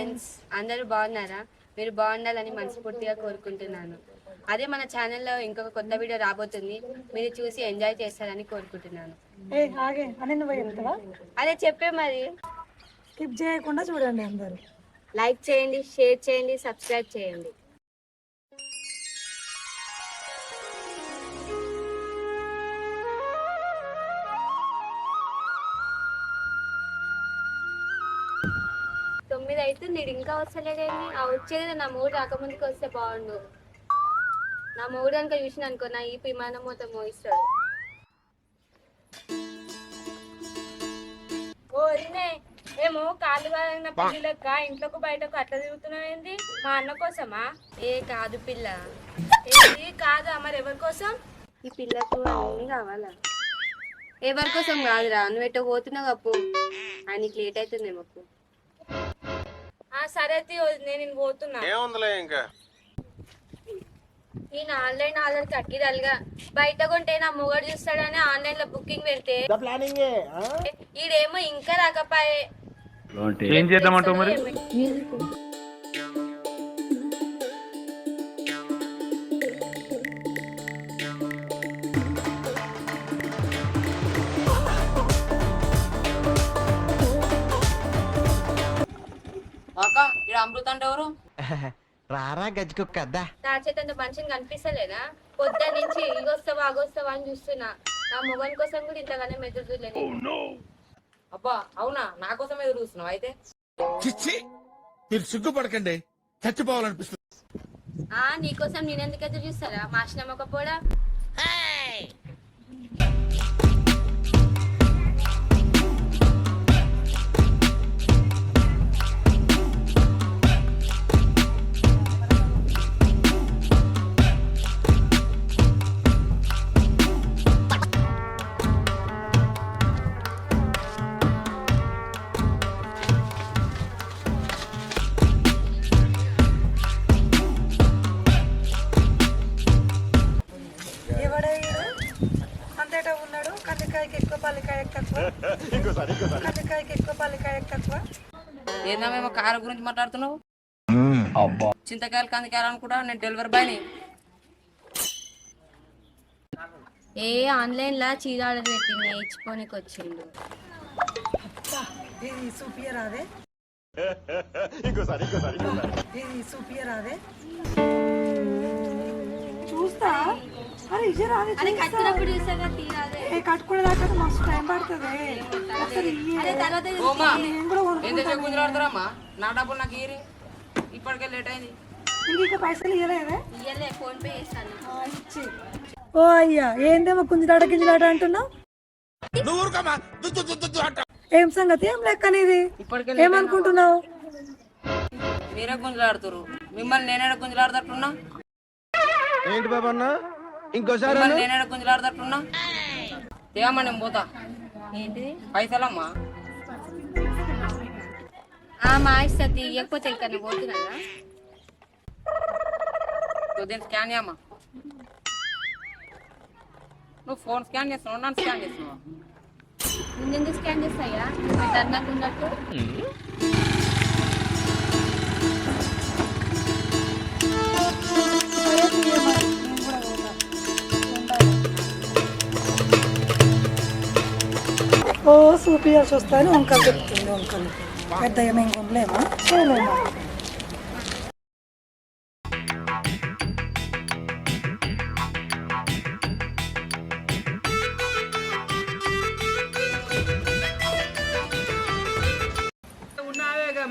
Friends, అందరూ బాగున్నారా? మీరు బాగుండాలని మనస్ఫూర్తిగా కోరుకుంటున్నాను. అదే మన ఛానల్లో ఇంకొక కొత్త వీడియో రాబోతుంది, మీరు చూసి ఎంజాయ్ చేస్తారని కోరుకుంటున్నాను. అదే చెప్పే మరి. స్కిప్ చేయకుండా చూడండి అందరూ. లైక్ చేయండి, షేర్ చేయండి, సబ్స్క్రైబ్ చేయండి. తొమ్మిది అయితే నీడు ఇంకా వస్తలేదేంటి? ఆ వచ్చేది నా మూడు రాకముందుకు వస్తే బాగుండు. నా మూడు కనుక చూసిన అనుకో, నా ఈ విమానం మొత్తం మోయిస్తాడు. ఏమో కాళ్ళు కాలిన పిల్లి లెక్క ఇంట్లోకి బయటకు అట్లా తిరుగుతున్నావేంది? మా అన్న కోసమా? ఏ కాదు పిల్ల, ఏది కాదా? మరి ఎవరి కోసం? ఈ పిల్లకు అన్నీ కావాలా? ఎవరి కోసం కాదురా, నువ్వు ఎట్టో పోతున్నావు అప్పు. ఆయనకి లేట్ అవుతుందేమో. సరే నేను పోతున్నా. ఇంకా నేను ఆన్లైన్ ఆర్డర్ కట్టిదలుగా బయట కొంటే నా మొగడు చూస్తాడని ఆన్లైన్ లో బుకింగ్ పెడితే ఈడేమో ఇంకా రాకపోయే. ఏం చేద్దామంటావు మరి? అమృత అంటే ఎవరు? రారా గజ్జుకుక్క నా చేతంత మనిషిని కనిపిస్తలేనా? పొద్దు నుంచి ఇగొస్తావా అగొస్తావా అని చూస్తున్నా. నా మొగన్ కోసం కూడా ఇంతగానే ఎదురు చూడలేదు. అబ్బా అవునా? నా కోసం ఎదురు చూస్తున్నావు అయితే? మీరు సిగ్గుపడకండి, చచ్చిపోవాలనిపిస్తుంది. నీకోసం నేనెందుకు ఎదురు చూస్తారా? మాషినం ఒక పోడా. ఏందేమో కారు గురించి మాట్లాడుతున్నావు? చింతకాయలు కందికాయలు అనుకుంటా. నేను డెలివరీ బాయ్ని. ఆన్లైన్ లా చీర ఆర్డర్ పెట్టింది, ఇచ్చిపోనికి వచ్చిండు. చూస్తా కట్టినప్పుడు చూసాగా తీరాదే. కట్టుకునేదాకా మస్తు టైం పడుతుంది. గుంజలాడుతారమ్మా? నా డబ్బులు నాకు ఇరి. ఇప్పటికే లేట్ అయింది. ఇంకా పైసలు ఇవ్వలేదే? ఇయ్యలే, ఫోన్ పే చేస్తాను. ఓ అయ్యా, ఏందేమో కుంజిలాట గింజిలాట అంటున్నావు? ఏం సంగతి? ఏం లెక్కనిది? ఏమనుకుంటున్నావు? మీరే గుంజలాడుతారు. మిమ్మల్ని నేనే గుంజలాడుతున్నా. ఏంటి బాబా అన్న? ఇంకోసారి నేనే గుంజలాడుతున్నా. ఏమమ్మా నేను పోతా. ఏంటిది? పైసలమ్మా. మా ఇస్తా, తీయకపోతే ఇంకా పోతున్నారా? దీన్ని స్కాన్ చేయమ్మా. నువ్వు ఫోన్ స్కాన్ చేస్తున్నావు, నన్ను స్కాన్ చేస్తున్నావు. ముందెందుకు స్కాన్ చేస్తాయా? అన్నకు ఉన్నట్టు. ఓ చూపియాల్సి వస్తాయని వంకలు చెప్తుంది. వంకలు పెద్ద ఏమేమి కొనలేమా? చేయలేమా?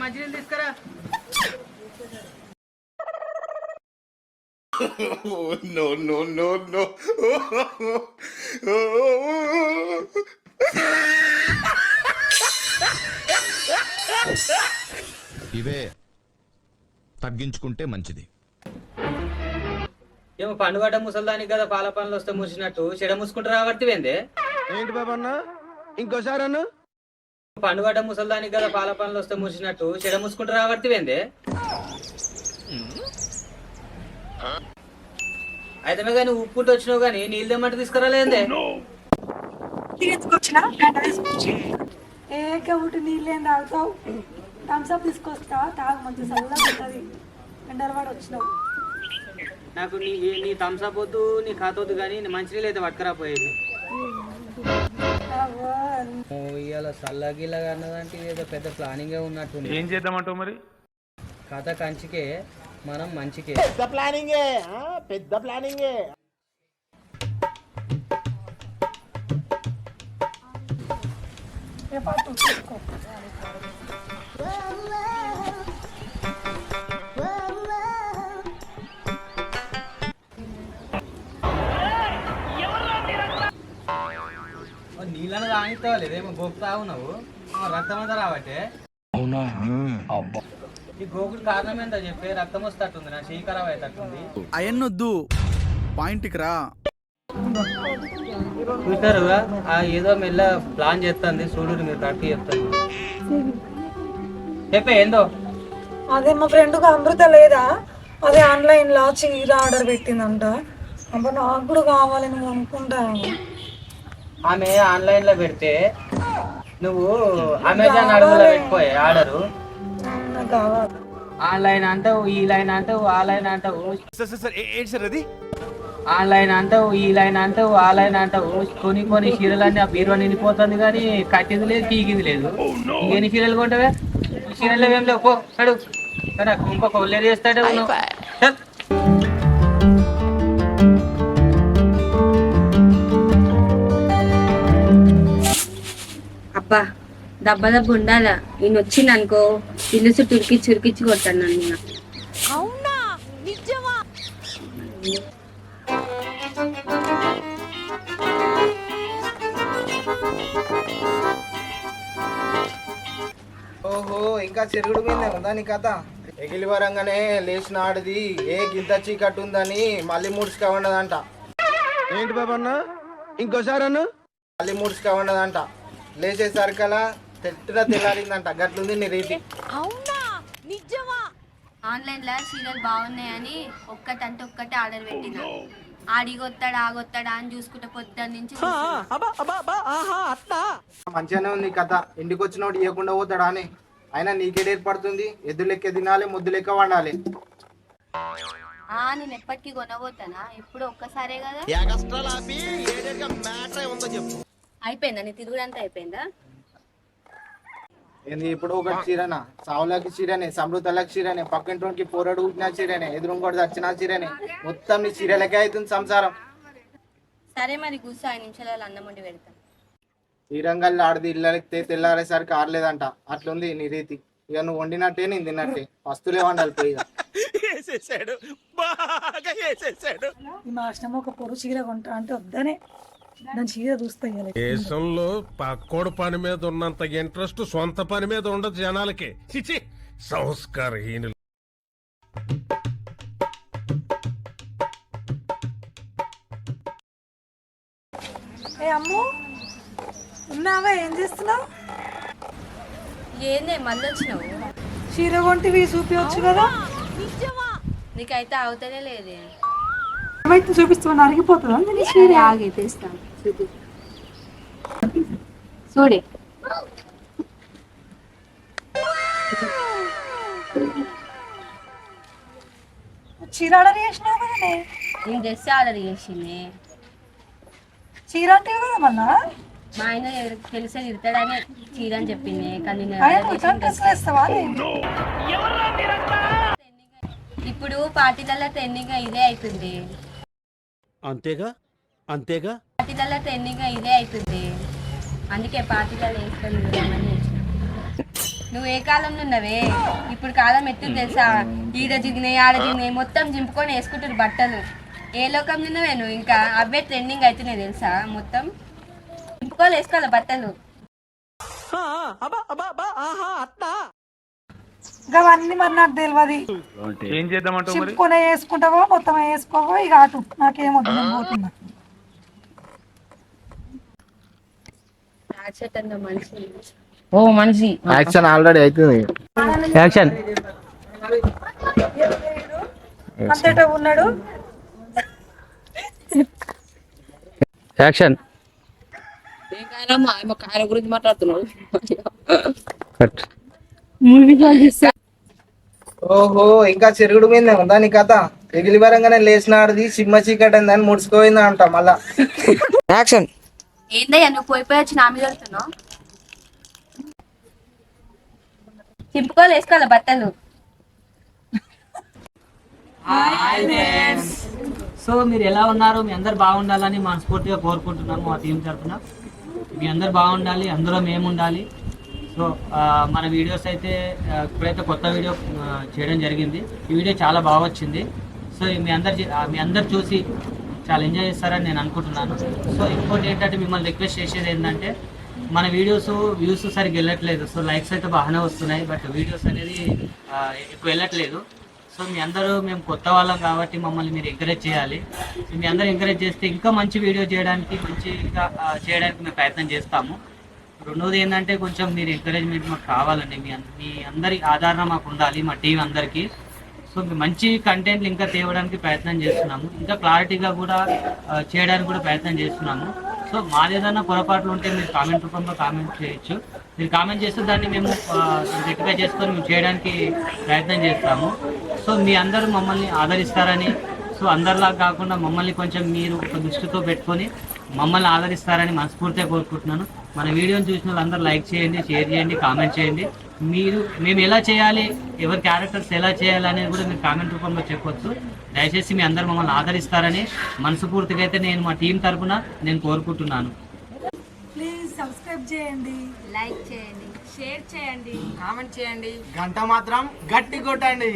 మంచినీళ్ళు తీసుకురా. No, no, no, no. ఇవే తగ్గించుకుంటే మంచిది. ఏమో పండుగడ్డ ముసల్దానికి కదా పాల పనులు వస్తే మూసినట్టు చెడ మూసుకుంటూ రాబట్టివేందే? ఏంటి బాబా అన్న? ఇంకోసారి అన్న? పండుగడ్డ ముసల్దానికి కదా పాల పనులు వస్తే మూసినట్టు చెడ మూసుకుంటూ రాబట్టివేందే? అయితే కానీ ఉప్పుంటూ వచ్చినావు కానీ నీళ్ళు తెమ్మంటే తీసుకురాలేందే? తీసుకొచ్చినా గంట తీసుకొచ్చి ఏ గౌటి నీళ్ళు ఏం తాగుతావు? థమ్స్అప్ తీసుకొస్తా, తాగు, మంచి చల్లగా ఉంటుంది. ఎండలవాడు వచ్చినావు. నాకు నీ థమ్స్అప్ వద్దు, నీ ఖాతా వద్దు, కానీ మంచినీళ్ళు అయితే పట్టుకురాపోయేది. ఇవాళ సల్లగిల్లగా అన్నదంటే ఏదో పెద్ద ప్లానింగే ఉన్నట్టుంది. ఏం చేద్దామంటావు మరి? కథ కంచికే, మనం మంచికే. పెద్ద ప్లానింగే. తీసుకో. నీళ్ళని తాగిస్తావా లేదేమో గోకు తాగున్నావు, రక్తం అంతా రావట్టే. ఈ గోకుడు కారణం ఏంటో చెప్పి రక్తం వస్తట్టుంది, నా చెయ్యి ఖరాబ్ అయ్యేటట్టుంది. అయన్నొద్దు, పాయింట్కి రా. చూసారుగా ఏదో మెల్ల ప్లాన్ చేస్తుంది, చూడు మీరు కరెక్ట్ చెప్తాను. చెప్పే ఏందో. అదే మా ఫ్రెండ్కి అమృత లేదా, అదే ఆన్లైన్లో చీర ఆర్డర్ పెట్టిందంట. అబ్బా నాకు కూడా కావాలి, నువ్వు అనుకుంటాను. ఆమె ఆన్లైన్ లో పెడితే నువ్వు అమెజాన్ అడుగులో పెట్టిపోయే ఆర్డరు. నాకు కావాలి. ఆన్లైన్ అంటావు, ఈ లైన్ అంటావు, ఆ లైన్ అంటావు, ఏంటి సార్ అది? ఆన్లైన్ అంటావు, ఈ లైన్ అంటావు, ఆ లైన్ అంటావు. కొన్ని చీరలన్నీ ఆ బీరువా నిండిపోతుంది, కానీ కట్టింది లేదు, పీకింది లేదు. ఎన్ని చీరలు కొంటావే? చీరలు ఏం లేవు, పో అడుగు. ఇంకొక ఒళ్ళేది చేస్తాడే ఉన్నావు. అబ్బా దెబ్బ దెబ్బ ఉండాలా, ఈయన వచ్చింది అనుకో ఇల్లు చురికిచ్చి కొట్టాను నన్ను. ఓహో, ఇంకా చెరుగుడు మీద ఉందా నీ కథ? ఎగిలి వరంగానే లేచిన ఆడిది ఏ గింత చీకట్టు ఉందని మళ్ళీ ముడుచుకా ఉండదంట. ఏంటి బాబన్న, ఇంకోసారి అను. మళ్ళీ ముడుచుకా ఉండదంట. లేచేసరికలా తెల్లారిందంట. గట్లుంది నీ రీతి. ఆన్లైన్ లో సీరియల్ బాగున్నాయని ఒక్కటంటే ఒక్కటే ఆర్డర్ పెట్టిన. ఆగొత్తాడా అని చూసుకుంటే పొద్దున్న నుంచి మంచిగానే ఉంది కథ. ఇంటికి వచ్చినోడు ఇవ్వకుండా పోతాడా అని. అయినా నీకేది ఏర్పడుతుంది? ఎద్దు లెక్క తినాలి, ముద్దు లెక్క వండాలి. నేను ఎప్పటికీ కొనబోతానా? ఎప్పుడు ఒక్కసారే కదా. అయిపోయిందా నీ తిరుగుడంతా? అయిపోయిందా? ఏంది ఇప్పుడు ఒకటి చీరనా? సావులకి చీరనే, సమృద్ధలకి చీరనే, పక్కింటి పోరాడు ఉట్టిన చీరనే, ఎదురుంకోటి వచ్చిన చీరనే. మొత్తం నీ చీరలకే అవుతుంది సంసారం. సరే మరి కూర్చో, 5 నిమిషాలలో అన్నం వండి పెడతాను. ఈ రంగాల్లో ఆడది ఇళ్ళకి తెల్లారేసరికి ఆడలేదంట. అట్లుంది నీ రీతి. ఇక నువ్వు వండినట్టే నేను తిన్నట్టే. వస్తువులే వండాలి పోయి. ఈ మాస్టమ్ ఒక పొరు చీర కొంటా అంటే వద్దనే దాని చీర చూస్తాయి. దేశంలో పక్కోడు పని మీద ఉన్నంత ఇంట్రెస్ట్ సొంత పని మీద ఉండదు జనాలకి. చిచి సంస్కారహీనులు. ఏ అమ్ము, ఉన్నావా? ఏం చేస్తున్నావు? ఏందే మళ్ళీ వచ్చినావు? చీర కొంటివి చూపించవచ్చు కదా. నీకైతే అవుతనే లేదే. ఏమైతే చూపిస్తావు? అరిగిపోతుందా? ఆగి తెస్తాను, చూడే. చీర ఆర్డర్ చేసినావు కదా. నేను డ్రెస్ ఆర్డర్ చేసింది. చీర అంటే కదా మళ్ళా మా ఆయన తెలిసే తిడతాడని చీర అని చెప్పింది. కానీ ఇప్పుడు పార్టీలలో ట్రెండింగ్ ఇదే అవుతుంది. అంతేగా అంతేగా పార్టీలలో ట్రెండింగ్ ఇదే అవుతుంది. అందుకే పార్టీలలో వేసుకొని నువ్వు ఏ కాలంలో ఉన్నవే? ఇప్పుడు కాలం ఎత్తు తెలుసా? ఈడ జిగినాయి, ఆడ జిగినాయి, మొత్తం జింపుకొని వేసుకుంటారు బట్టలు. ఏ లోకం ఉన్నవే నువ్వు? ఇంకా అవే ట్రెండింగ్ అవుతున్నాయి తెలుసా? మొత్తం జింపుకొని వేసుకోవాలి బట్టలు. అవన్నీ మరి నాకు తెలియదు. ఏం చేద్దామంటావు మరి? చింపుకొని వేసుకుంటావో మొత్తం వేసుకోవో ఇక అటు నాకేమొద్దు, నేను పోతున్నా. ఓ మనిషి యాక్షన్ ఆల్రెడీ అవుతుంది. యాక్షన్ అంతేట ఉన్నాడు. యాక్షన్. కాయల గురించి మాట్లాడుతున్నాడు. ఓహో ఇంకా చెరుగుడు మీద ఉందా నీ కథ ఎగిలి వరంగానే లేచిన ఆడది సిమ్మ చీకటి అని ముడుచుకోయిందా అంట మళ్ళా యాక్షన్. ఏందయ్యా నువ్వు పోయి వచ్చి నా మీద వెళ్తున్నావు? చింపుకోవాలి వేసుకోవాలి బట్టలు. సో మీరు ఎలా ఉన్నారు? మీ అందరు బాగుండాలని మనస్ఫూర్తిగా కోరుకుంటున్నాము మా టీం తరఫున. మీ అందరు బాగుండాలి, అందరూ మేము ఉండాలి. సో మన వీడియోస్ అయితే ఇప్పుడైతే కొత్త వీడియో చేయడం జరిగింది. ఈ వీడియో చాలా బాగా వచ్చింది. సో మీ అందరు చూసి చాలా ఎంజాయ్ చేస్తారని నేను అనుకుంటున్నాను. సో ఇంకోటి ఏంటంటే మిమ్మల్ని రిక్వెస్ట్ చేసేది ఏంటంటే మన వీడియోస్ వ్యూస్ సరిగ్గా వెళ్ళట్లేదు. సో లైక్స్ అయితే బాగానే వస్తున్నాయి, బట్ వీడియోస్ అనేది ఎక్కువ వెళ్ళట్లేదు. సో మీ అందరూ మేము కొత్త వాళ్ళం కాబట్టి మమ్మల్ని మీరు ఎంకరేజ్ చేయాలి. సో మీ అందరూ ఎంకరేజ్ చేస్తే ఇంకా మంచి వీడియో చేయడానికి మంచిగా చేయడానికి మేము ప్రయత్నం చేస్తాము. రెండోది ఏంటంటే కొంచెం మీరు ఎంకరేజ్మెంట్ మాకు కావాలండి. మీ అందరి ఆదరణ మాకు ఉండాలి, మా టీం అందరికీ. సో మంచి కంటెంట్లు ఇంకా తేవడానికి ప్రయత్నం చేస్తున్నాము, ఇంకా క్లారిటీగా కూడా చేయడానికి కూడా ప్రయత్నం చేస్తున్నాము. సో మాది ఏదైనా పొరపాట్లు ఉంటే మీరు కామెంట్ రూపంలో కామెంట్ చేయొచ్చు. మీరు కామెంట్ చేస్తే దాన్ని మేము రెక్టిఫై చేసుకొని మేము చేయడానికి ప్రయత్నం చేస్తాము. సో మీ అందరూ మమ్మల్ని ఆదరిస్తారని, సో అందరిలా కాకుండా మమ్మల్ని కొంచెం మీరు ఒక దృష్టితో పెట్టుకొని మమ్మల్ని ఆదరిస్తారని మనస్ఫూర్తిగా కోరుకుంటున్నాను. మన వీడియోని చూసిన వాళ్ళందరూ లైక్ చేయండి, షేర్ చేయండి, కామెంట్ చేయండి. మేము ఎలా చేయాలి, ఎవరి క్యారెక్టర్స్ ఎలా చేయాలి అనేది కూడా మీరు కామెంట్ రూపంలో చెప్పొచ్చు. దయచేసి మీ అందరూ మమ్మల్ని ఆదరిస్తారని మనస్ఫూర్తిగా అయితే నేను మా టీం తరఫున నేను కోరుకుంటున్నాను. ప్లీజ్ సబ్స్క్రైబ్ చేయండి, లైక్ చేయండి, షేర్ చేయండి, కామెంట్ చేయండి. గంట మాత్రం గట్టి కొట్టండి.